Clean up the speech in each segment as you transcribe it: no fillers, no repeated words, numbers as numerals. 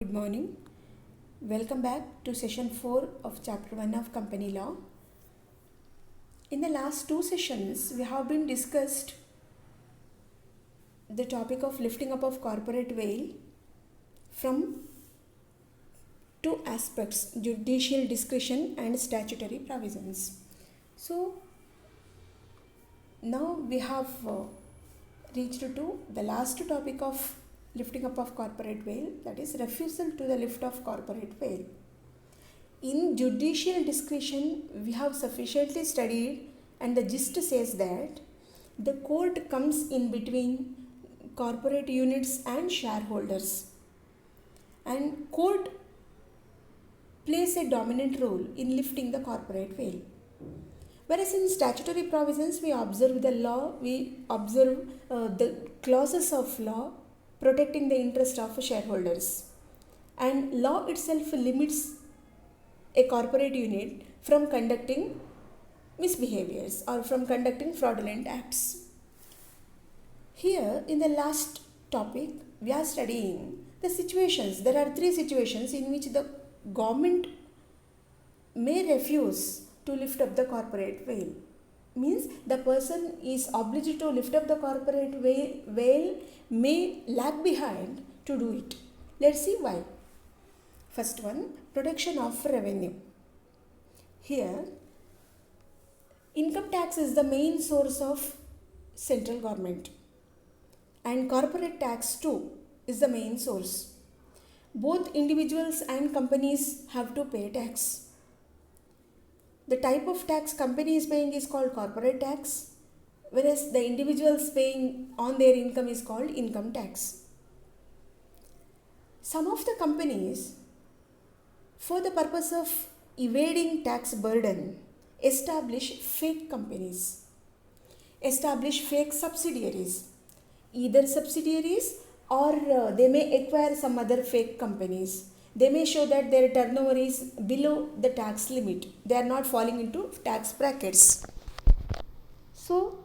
Good morning. Welcome back to session 4 of chapter 1 of company law. In the last two sessions, we have been discussed the topic of lifting up of corporate veil from two aspects, judicial discretion and statutory provisions. So now we have reached to the last topic of lifting up of corporate veil, that is refusal to the lift of corporate veil. In judicial discretion, we have sufficiently studied, and the gist says that the court comes in between corporate units and shareholders, and court plays a dominant role in lifting the corporate veil. Whereas in statutory provisions, we observe the law, we observe the clauses of law protecting the interest of shareholders, and law itself limits a corporate unit from conducting misbehaviors or from conducting fraudulent acts. Here in the last topic, we are studying the situations. There are three situations in which the government may refuse to lift up the corporate veil. Means the person is obliged to lift up the corporate veil may lag behind to do it. Let's see why. First one, protection of revenue. Here, income tax is the main source of central government, and corporate tax too is the main source. Both individuals and companies have to pay tax. The type of tax company is paying is called corporate tax, whereas the individuals paying on their income is called income tax. Some of the companies, for the purpose of evading tax burden, establish fake companies, establish fake subsidiaries, either subsidiaries or they may acquire some other fake companies. They may show that their turnover is below the tax limit. They are not falling into tax brackets. So,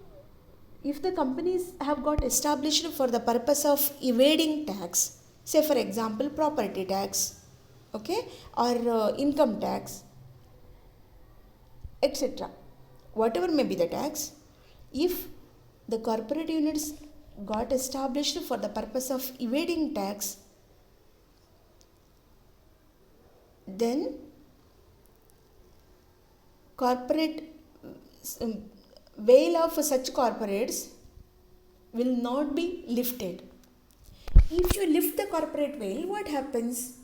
if the companies have got established for the purpose of evading tax, say for example property tax, okay, or income tax, etc., whatever may be the tax, if the corporate units got established for the purpose of evading tax, then corporate veil of such corporates will not be lifted. If you lift the corporate veil, what happens?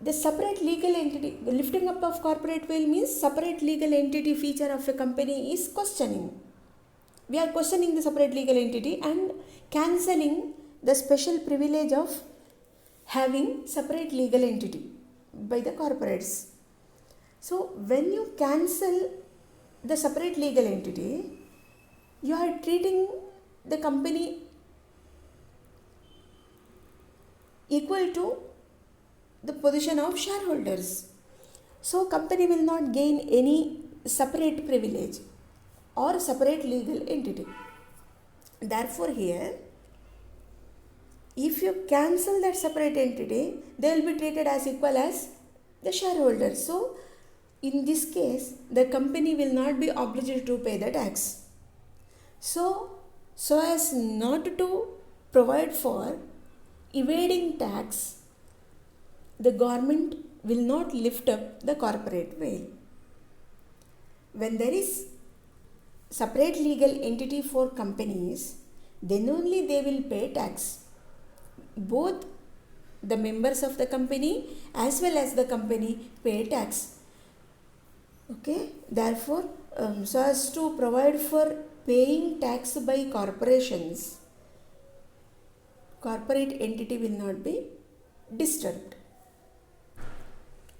The separate legal entity, the lifting up of corporate veil means separate legal entity feature of a company is questioning. We are questioning the separate legal entity and cancelling the special privilege of having separate legal entity by the corporates. So when you cancel the separate legal entity, you are treating the company equal to the position of shareholders. So company will not gain any separate privilege or separate legal entity. Therefore here, if you cancel that separate entity, they will be treated as equal as the shareholders. So in this case, the company will not be obliged to pay the tax. So as not to provide for evading tax, the government will not lift up the corporate veil. When there is separate legal entity for companies, then only they will pay tax. Both the members of the company as well as the company pay tax. Okay, therefore, so as to provide for paying tax by corporations, corporate entity will not be disturbed.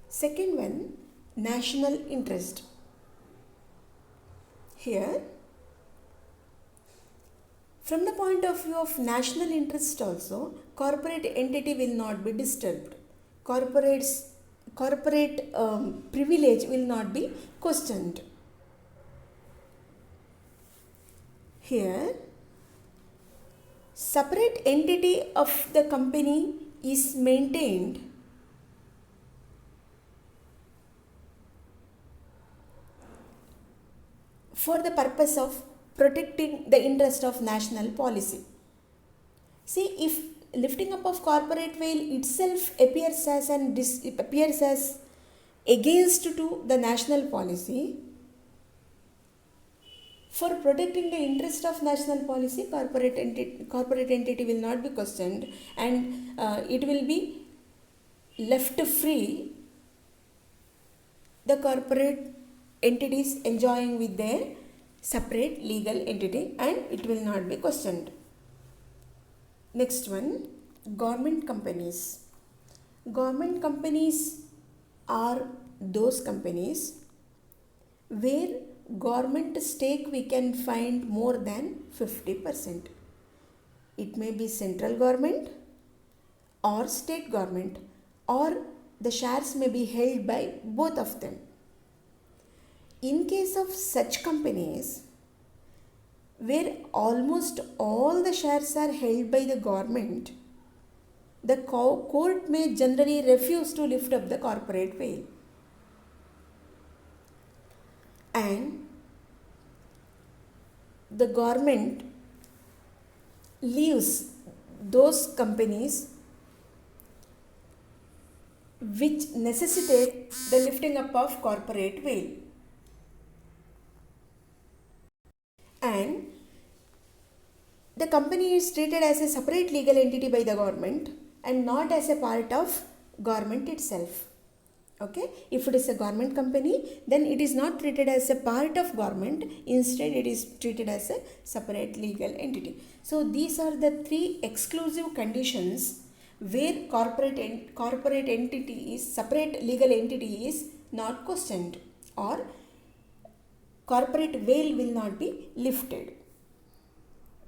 Second one, national interest. Here, from the point of view of national interest also, corporate entity will not be disturbed. Corporate privilege will not be questioned. Here, separate entity of the company is maintained for the purpose of protecting the interest of national policy. See, if lifting up of corporate veil itself appears as against to the national policy, for protecting the interest of national policy, corporate entity will not be questioned, and it will be left free, the corporate entities enjoying with their separate legal entity, and it will not be questioned. Next one, government companies. Government companies are those companies where government stake we can find more than 50%. It may be central government or state government, or the shares may be held by both of them. In case of such companies where almost all the shares are held by the government, the court may generally refuse to lift up the corporate veil. And the government leaves those companies which necessitate the lifting up of corporate veil. And the company is treated as a separate legal entity by the government and not as a part of government itself. Okay, if it is a government company, then it is not treated as a part of government, instead it is treated as a separate legal entity. So these are the three exclusive conditions where corporate entity is, separate legal entity is not questioned, or corporate veil will not be lifted.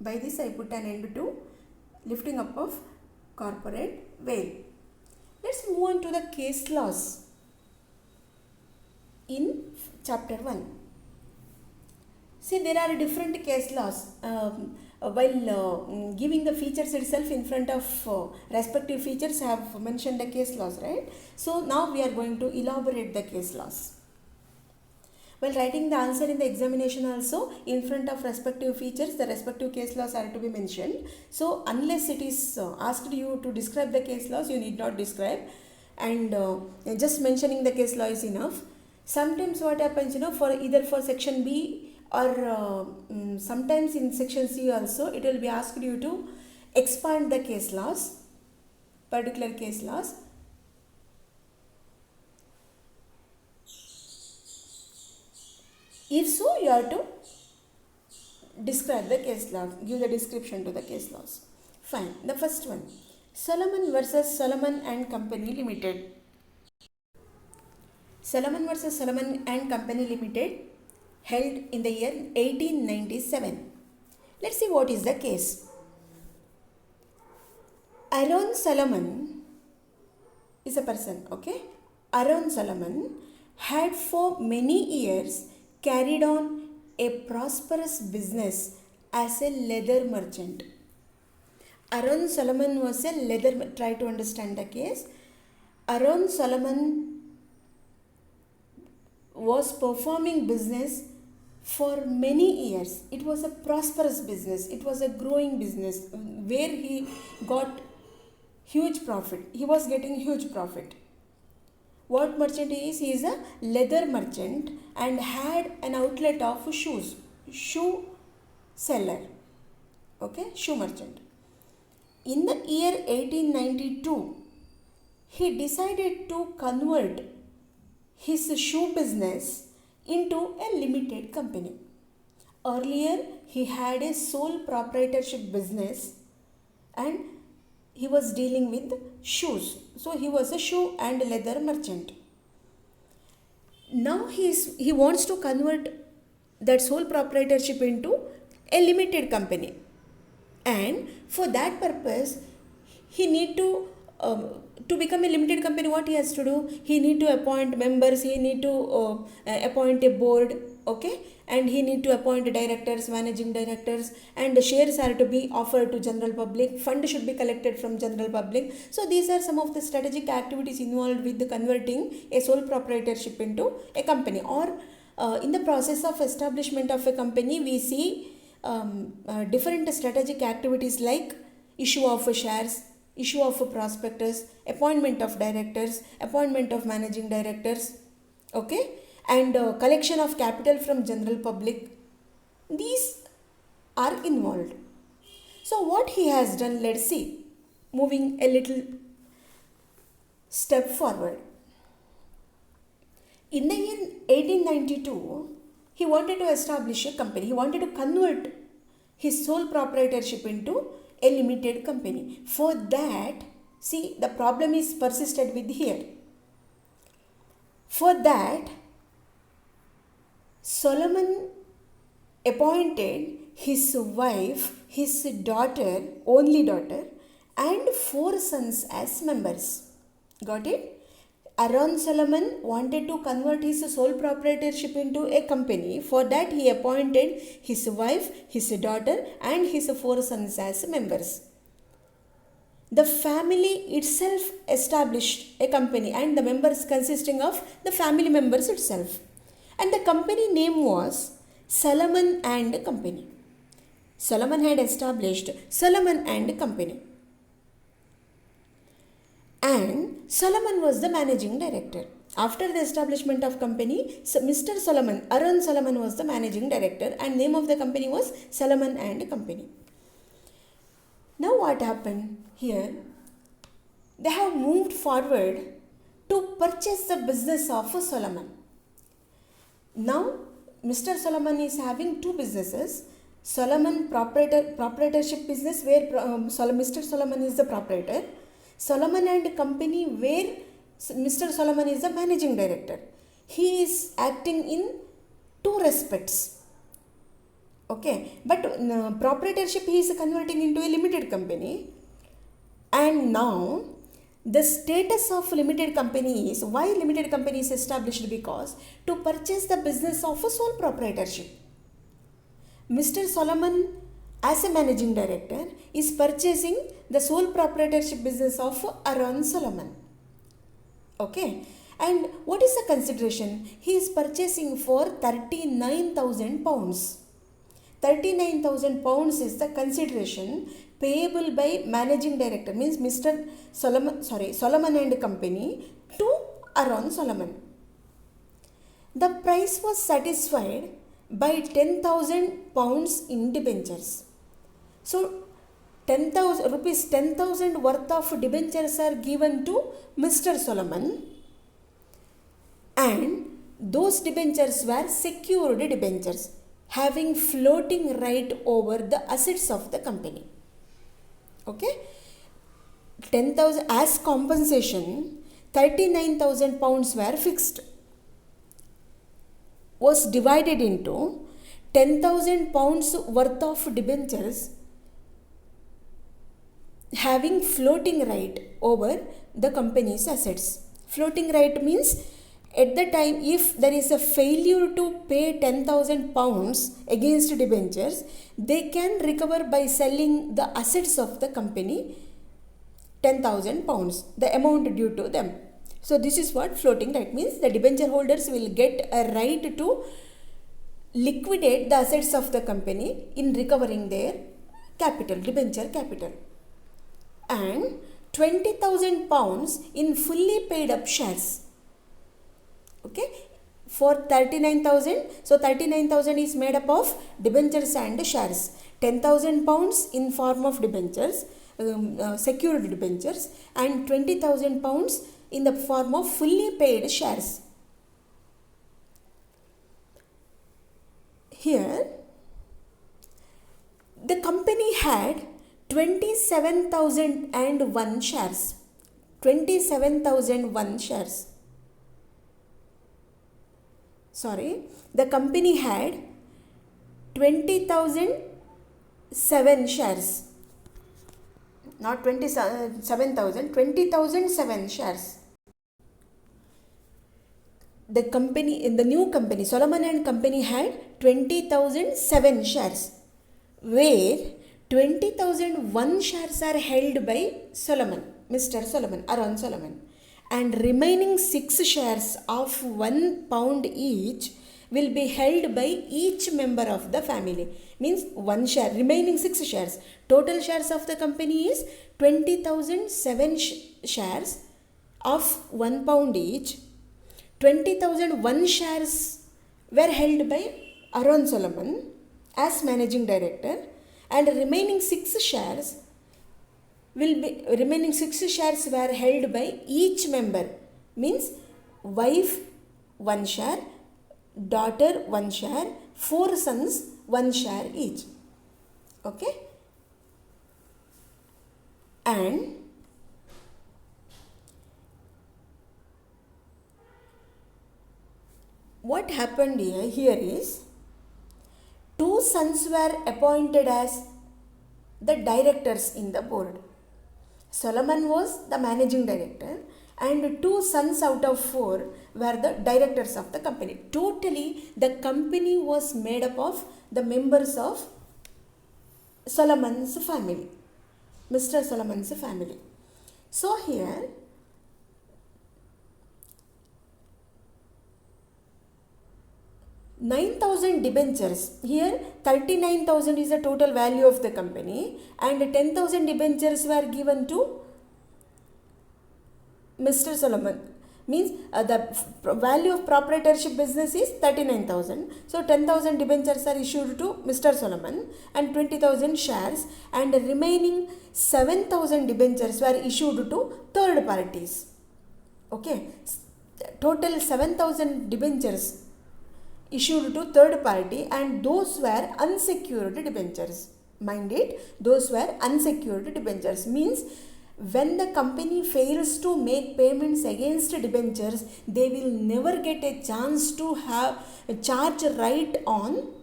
By this I put an end to lifting up of corporate veil. Let's move on to the case laws in chapter 1. See, there are different case laws. While giving the features itself in front of respective features, I have mentioned the case laws, right? So now we are going to elaborate the case laws. While writing the answer in the examination also, in front of respective features, the respective case laws are to be mentioned. So unless it is asked you to describe the case laws, you need not describe, and just mentioning the case law is enough. Sometimes what happens, for either for section B or sometimes in section C also, it will be asked you to expand the case laws, particular case laws. If so, you have to describe the case law, give the description to the case laws. Fine. The first one, Solomon versus Solomon and Company Limited. Solomon versus Solomon and Company Limited, held in the year 1897. Let's see what is the case. Aaron Solomon is a person, okay? Aaron Solomon had for many years carried on a prosperous business as a leather merchant. Aaron Solomon was a leather, try to understand the case. Aaron Solomon was performing business for many years. It was a prosperous business. It was a growing business where he got huge profit. He was getting huge profit. What merchant he is? He is a leather merchant and had an outlet of shoes. Shoe seller. Okay, shoe merchant. In the year 1892, he decided to convert his shoe business into a limited company. Earlier, he had a sole proprietorship business and he was dealing with shoes. So he was a shoe and leather merchant. Now he wants to convert that sole proprietorship into a limited company. And for that purpose, he need to to become a limited company, what he has to do? He need to appoint members, he need to appoint a board, okay, and he need to appoint directors, managing directors, and the shares are to be offered to general public, fund should be collected from general public. So these are some of the strategic activities involved with the converting a sole proprietorship into a company. Or in the process of establishment of a company, we see different strategic activities like issue of shares, issue of a prospectus, appointment of directors, appointment of managing directors, okay, and collection of capital from general public. These are involved. So what he has done, let's see, moving a little step forward. In the year 1892, he wanted to establish a company. He wanted to convert his sole proprietorship into a limited company. For that, see, the problem is persisted with here. For that, Solomon appointed his wife, his daughter, only daughter, and 4 sons as members. Got it? Aaron Solomon wanted to convert his sole proprietorship into a company. For that, he appointed his wife, his daughter, and his 4 sons as members. The family itself established a company, and the members consisting of the family members itself. And the company name was Solomon and Company. Solomon had established Solomon and Company. And Solomon was the managing director. After the establishment of company, Mr. Solomon, Aaron Solomon was the managing director, and name of the company was Solomon and Company. Now what happened here? They have moved forward to purchase the business of Solomon. Now Mr. Solomon is having 2 businesses. Solomon proprietorship business, where Mr. Solomon is the proprietor. Solomon and Company, where Mr. Solomon is the managing director. He is acting in 2 respects. Okay, but proprietorship he is converting into a limited company. And now the status of limited company is, why limited company is established? Because to purchase the business of a sole proprietorship. Mr. Solomon, as a managing director, is purchasing the sole proprietorship business of Aaron Solomon. Okay, and what is the consideration? He is purchasing for 39,000 pounds. 39,000 pounds is the consideration payable by managing director, means Mr. Solomon and Company, to Aaron Solomon. The price was satisfied by 10,000 pounds in debentures. So 10,000 worth of debentures are given to Mr. Solomon, and those debentures were secured debentures having floating right over the assets of the company. Okay, 10,000 as compensation, 39,000 pounds were fixed, was divided into 10,000 pounds worth of debentures having floating right over the company's assets. Floating right means, at the time, if there is a failure to pay 10,000 pounds against debentures, they can recover by selling the assets of the company 10,000 pounds, the amount due to them. So this is what floating right means. The debenture holders will get a right to liquidate the assets of the company in recovering their capital, debenture capital. And 20,000 pounds in fully paid up shares. Okay, for 39,000, so 39,000 is made up of debentures and shares. 10,000 pounds in form of debentures, secured debentures, and 20,000 pounds in the form of fully paid shares. Here, the company had 27,001 shares. 27,001 shares. The company had 20,007 shares. not 27,000, 20,007 shares. The company, in the new company, Solomon and Company had 20,007 shares, where 20,001 shares are held by Solomon, Mr. Solomon, Aaron Solomon, and remaining 6 shares of £1 each will be held by each member of the family. Means 1 share, remaining 6 shares. Total shares of the company is 20,007 shares of £1 each. 20,001 shares were held by Aaron Solomon as managing director, and remaining 6 shares were held by each member. Means wife 1 share, daughter 1 share, 4 sons 1 share each. Okay? And what happened here is 2 sons were appointed as the directors in the board. Solomon was the managing director, and 2 sons out of 4 were the directors of the company. Totally, the company was made up of the members of Solomon's family, Mr. Solomon's family. So here, $9,000 debentures. Here 39,000 is the total value of the company, and 10,000 debentures were given to Mr. Solomon. Means the value of proprietorship business is 39,000. So 10,000 debentures are issued to Mr. Solomon and 20,000 shares, and remaining 7,000 debentures were issued to third parties. Okay, total 7,000 debentures issued to third party, and those were unsecured debentures. Mind it, those were unsecured debentures. Means when the company fails to make payments against debentures, they will never get a chance to have a charge right on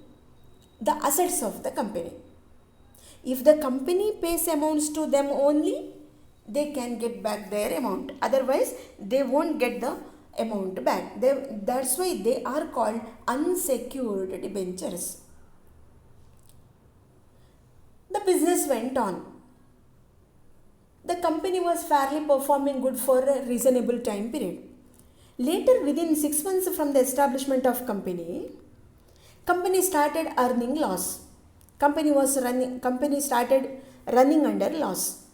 the assets of the company. If the company pays amounts to them only, they can get back their amount. Otherwise, they won't get the amount back. That's why they are called unsecured debentures. The business went on. The company was fairly performing good for a reasonable time period. Later, within 6 months from the establishment of company started earning loss. Company started running under loss.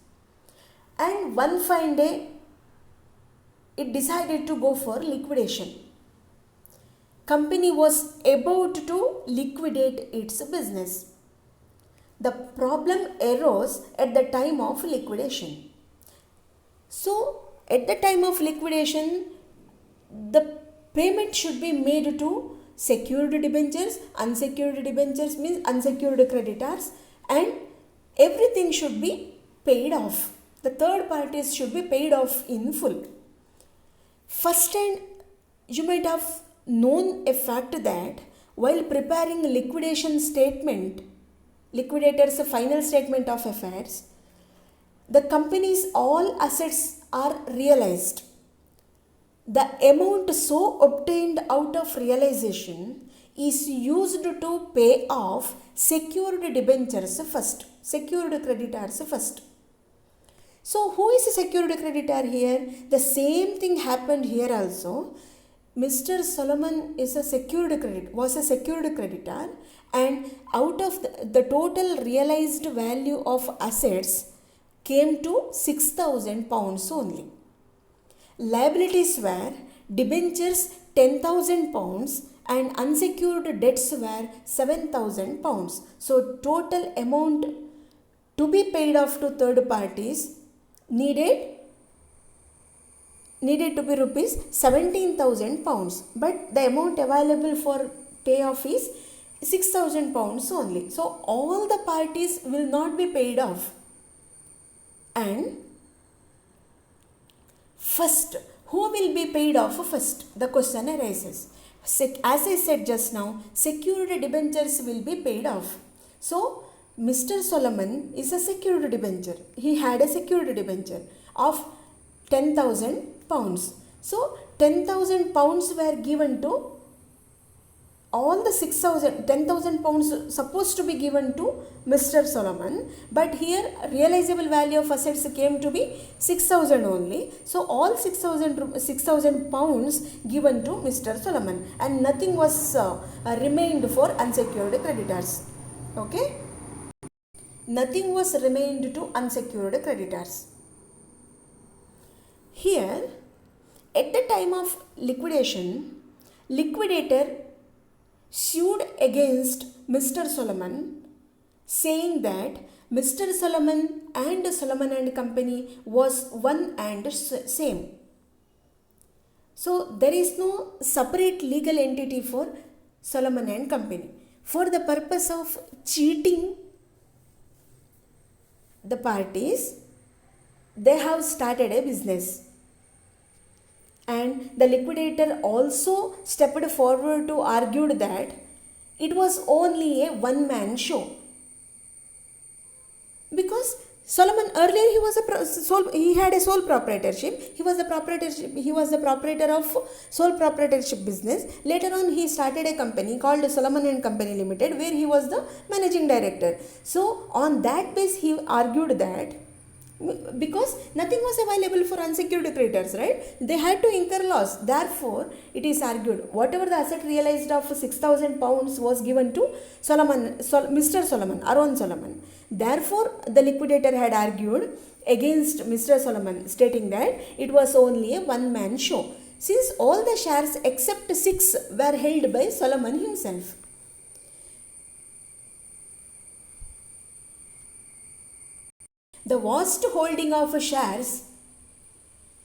And one fine day, it decided to go for liquidation. Company was about to liquidate its business. The problem arose at the time of liquidation. So, at the time of liquidation, the payment should be made to secured debentures. Unsecured debentures means unsecured creditors, and everything should be paid off. The third parties should be paid off in full. First, and you might have known a fact that while preparing liquidator's final statement of affairs, the company's all assets are realized. The amount so obtained out of realization is used to pay off secured debentures first, secured creditors first. So, who is a secured creditor here? The same thing happened here also. Mr. Solomon was a secured creditor, and out of the total realized value of assets came to £6,000 only. Liabilities were debentures £10,000 and unsecured debts were £7,000. So, total amount to be paid off to third parties needed to be rupees £17,000, but the amount available for payoff is £6,000 only. So all the parties will not be paid off. And first, who will be paid off first? The question arises. As I said just now, secured debentures will be paid off. So Mr. Solomon is a secured debenture. He had a secured debenture of 10,000 pounds. So 10,000 pounds were given to all the 10,000 pounds supposed to be given to Mr. Solomon, but here realizable value of assets came to be 6,000 only. So all 6,000 pounds given to Mr. Solomon, and nothing was remained for unsecured creditors. Okay, nothing was remained to unsecured creditors. Here, at the time of liquidation, liquidator sued against Mr. Solomon, saying that Mr. Solomon and Solomon and Company was one and same. So there is no separate legal entity for Solomon and Company. For the purpose of cheating the parties, they have started a business. And the liquidator also stepped forward to argue that it was only a one-man show. Because Solomon earlier he had a sole proprietorship. He was the proprietor of sole proprietorship business. Later on he started a company called Solomon and Company Limited, where he was the managing director. So on that basis he argued that because nothing was available for unsecured creditors, right? They had to incur loss. Therefore, it is argued whatever the asset realized of 6,000 pounds was given to Mr. Solomon, Aaron Solomon. Therefore, the liquidator had argued against Mr. Solomon, stating that it was only a one-man show, since all the shares except 6 were held by Solomon himself. The vast holding of shares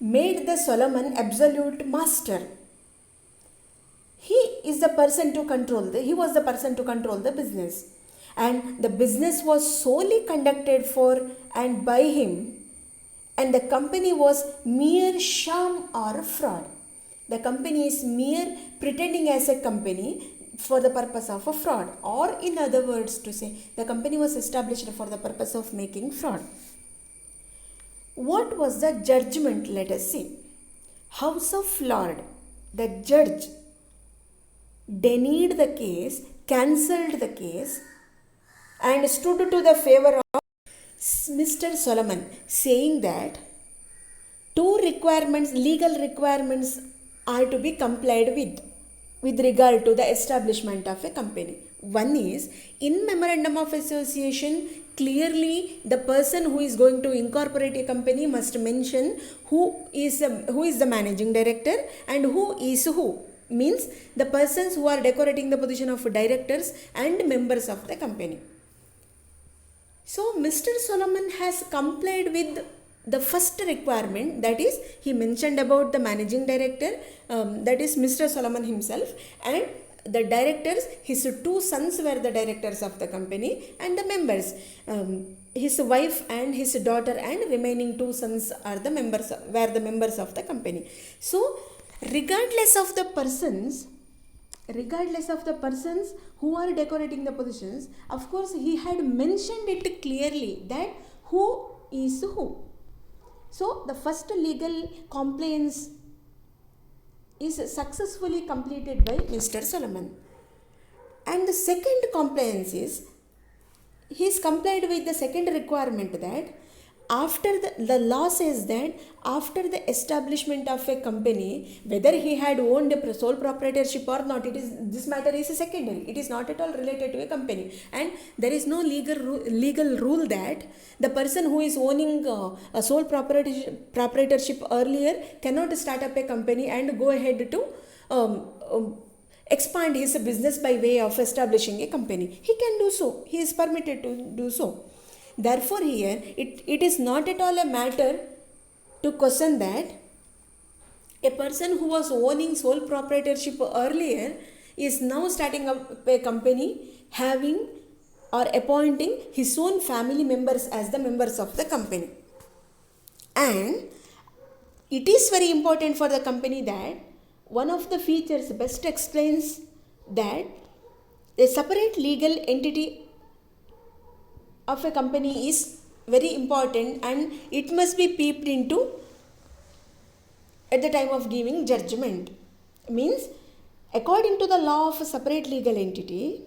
made the Solomon absolute master. He was the person to control the business, and the business was solely conducted for and by him, and the company was mere sham or fraud. The company is mere pretending as a company for the purpose of a fraud, or in other words to say, the company was established for the purpose of making fraud. What was the judgment? Let us see. House of Lords, the judge denied the case, cancelled the case, and stood to the favor of Mr. Solomon, saying that two legal requirements are to be complied with regard to the establishment of a company. One is, in memorandum of association, clearly the person who is going to incorporate a company must mention who is the managing director and who is who. Means the persons who are decorating the position of directors and members of the company. So Mr. Solomon has complied with the first requirement, that is, he mentioned about the managing director, that is Mr. Solomon himself, and the directors, his two sons were the directors of the company, and the members, his wife and his daughter, and remaining two sons were the members of the company. So regardless of the persons who are decorating the positions, of course he had mentioned it clearly that who is who. So the first legal compliance is successfully completed by Mr. Solomon. And the second compliance is, he is complied with the second requirement, that after the law says that after the establishment of a company, whether he had owned a sole proprietorship or not, this matter is secondary. It is not at all related to a company, and there is no legal rule that the person who is owning a sole proprietorship earlier cannot start up a company and go ahead to expand his business by way of establishing a company. He can do so. He is permitted to do so. Therefore, here it is not at all a matter to question that a person who was owning sole proprietorship earlier is now starting up a company, having or appointing his own family members as the members of the company. And it is very important for the company that one of the features best explains that a separate legal entity of a company is very important and it must be peeped into at the time of giving judgment. Means, according to the law of a separate legal entity,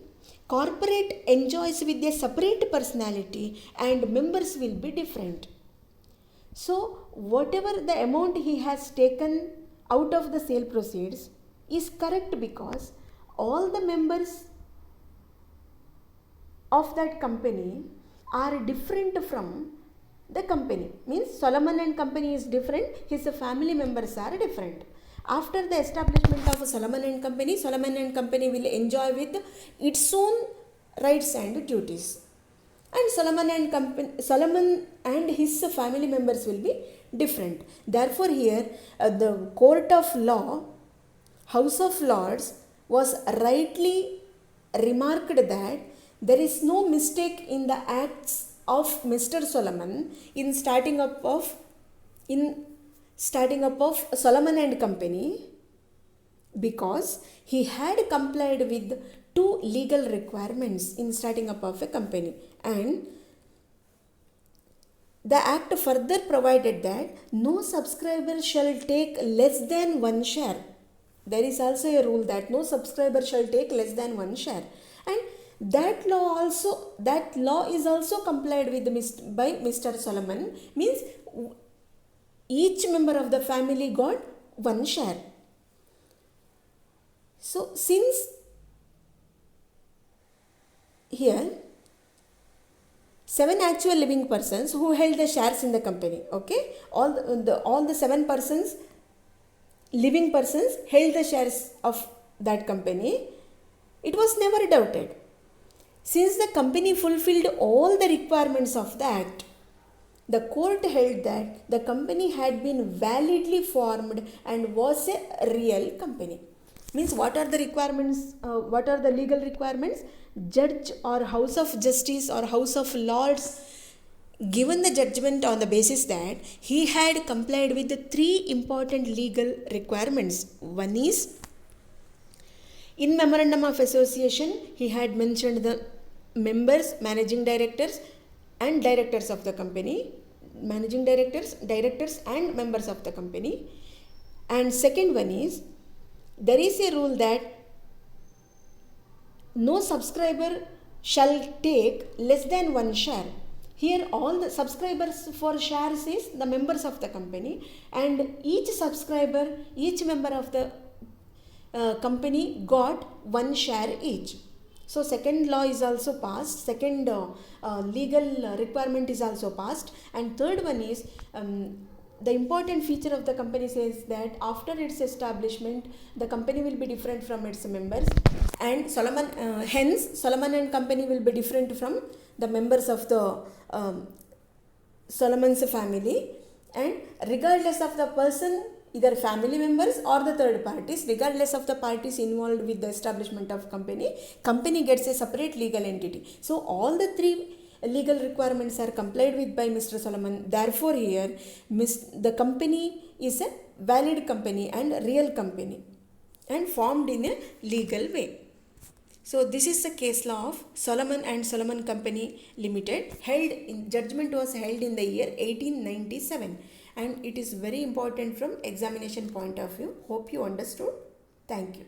corporate enjoys with a separate personality and members will be different. So, whatever the amount he has taken out of the sale proceeds is correct because all the members of that company are different from the company. Means Solomon and company is different, his family members are different. After the establishment of Solomon and company will enjoy with its own rights and duties. And Solomon and his family members will be different. Therefore, here the court of law, House of Lords, was rightly remarked that there is no mistake in the acts of Mr. Solomon in starting up of Solomon and company, because he had complied with two legal requirements in starting up of a company, and the act further provided that no subscriber shall take less than one share. There is also a rule that no subscriber shall take less than one share, and that law is also complied with by Mr. Solomon. Means each member of the family got one share. So since here 7 actual living persons who held the shares in the company, okay, all the 7 persons, living persons, held the shares of that company, it was never doubted. Since the company fulfilled all the requirements of the act, the court held that the company had been validly formed and was a real company. Means, what are the requirements? What are the legal requirements? Judge or House of Justice or House of Lords given the judgment on the basis that he had complied with the 3 important legal requirements. One is, in Memorandum of Association, he had mentioned the members, managing directors and directors of the company, managing directors and members of the company. And second one is, there is a rule that no subscriber shall take less than one share. Here all the subscribers for shares is the members of the company, and each subscriber, each member of the company got one share each. So second law is also passed, second legal requirement is also passed, and third one is the important feature of the company says that after its establishment, the company will be different from its members, and hence Solomon and company will be different from the members of the Solomon's family, and regardless of the person, either family members or the third parties, regardless of the parties involved with the establishment of company gets a separate legal entity. So all the 3 legal requirements are complied with by Mr. Solomon. Therefore, here the company is a valid company and real company and formed in a legal way. So this is the case law of Solomon and Solomon Company Limited. Judgment was held in the year 1897, and it is very important from examination point of view. Hope you understood. Thank you.